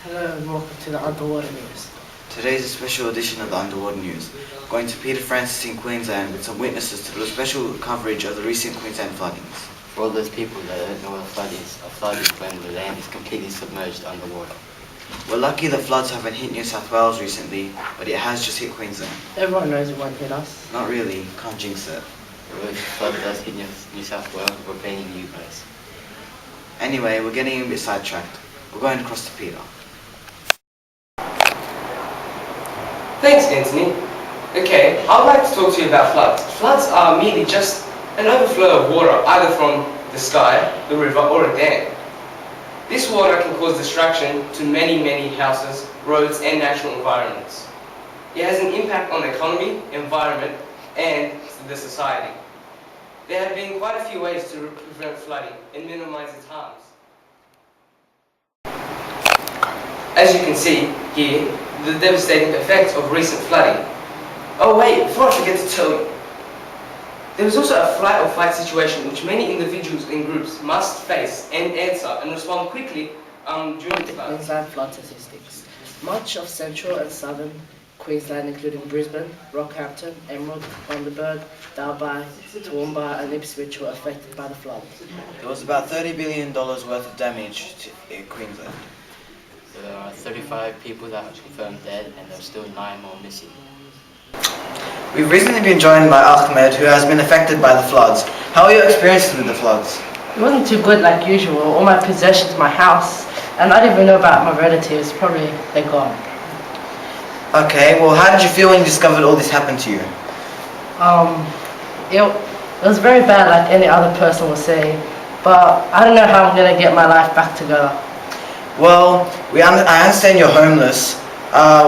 Hello and welcome to the Underwater News. Today is a special edition of the Underwater News. We're going to Peter Francis in Queensland with some witnesses to do a special coverage of the recent Queensland floodings. For all those people that don't know what a flood is when the land is completely submerged underwater. We're lucky that floods haven't hit New South Wales recently, but it has just hit Queensland. Everyone knows it won't hit us. Not really, can't jinx it. If the flood does hit New South Wales, we're blaming you guys. Anyway, we're getting a bit sidetracked. We're going across to Peter. Thanks, Anthony. Okay, I'd like to talk to you about floods. Floods are merely just an overflow of water, either from the sky, the river, or a dam. This water can cause destruction to many houses, roads, and natural environments. It has an impact on the economy, environment, and the society. There have been quite a few ways to prevent flooding and minimize its harms. As you can see here, the devastating effects of recent flooding. Oh wait, before I forget to tell you, there is also a flight or fight situation which many individuals and groups must face and answer and respond quickly during the flood. Queensland flood statistics. Much of central and southern Queensland, including Brisbane, Rockhampton, Emerald, Bundaberg, Dalby, Toowoomba and Ipswich were affected by the flood. There was about $30 billion worth of damage in Queensland. There are 35 people that are confirmed dead and there are still 9 more missing. We've recently been joined by Ahmed, who has been affected by the floods. How are your experiences with the floods? It wasn't too good like usual. All my possessions, my house, and I didn't even know about my relatives. Probably they're gone. Okay, well how did you feel when you discovered all this happened to you? It was very bad like any other person would say, but I don't know how I'm going to get my life back together. Well, I understand you're homeless.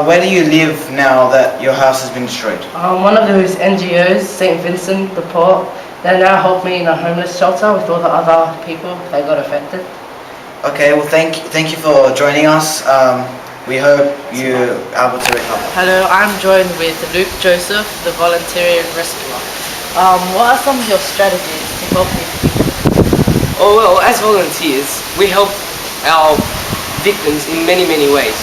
Where do you live now that your house has been destroyed? One of those NGOs, St. Vincent de Paul, they now help me in a homeless shelter with all the other people that got affected. Okay, well thank you for joining us. We hope you're able to recover. Hello, I'm joined with Luke Joseph, the volunteer rescuer. What are some of your strategies to help these people? Oh well, as volunteers, we help our victims in many ways.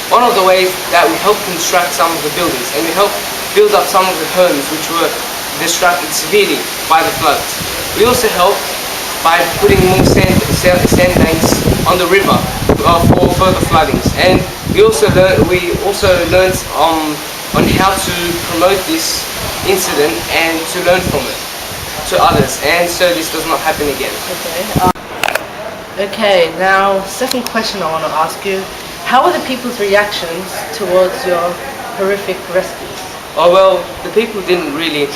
One of the ways that we help construct some of the buildings, and we help build up some of the homes which were destructed severely by the floods. We also help by putting more sand banks on the river for further floodings, and we also learned on how to promote this incident and to learn from it to others, and so this does not happen again. Okay, now second question I want to ask you. How were the people's reactions towards your horrific rescues? Oh well, the people didn't really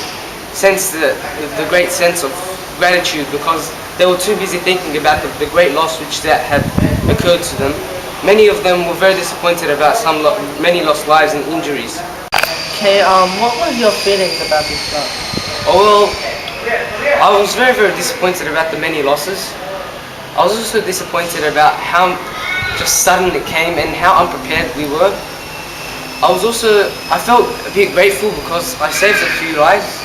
sense the great sense of gratitude because they were too busy thinking about the great loss which that had occurred to them. Many of them were very disappointed about many lost lives and injuries. Okay, what was your feelings about this flood? Oh well, I was very disappointed about the many losses. I was also disappointed about how just sudden it came and how unprepared we were. I felt a bit grateful because I saved a few lives.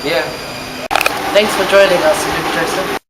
Yeah. Thanks for joining us, Luke Joseph.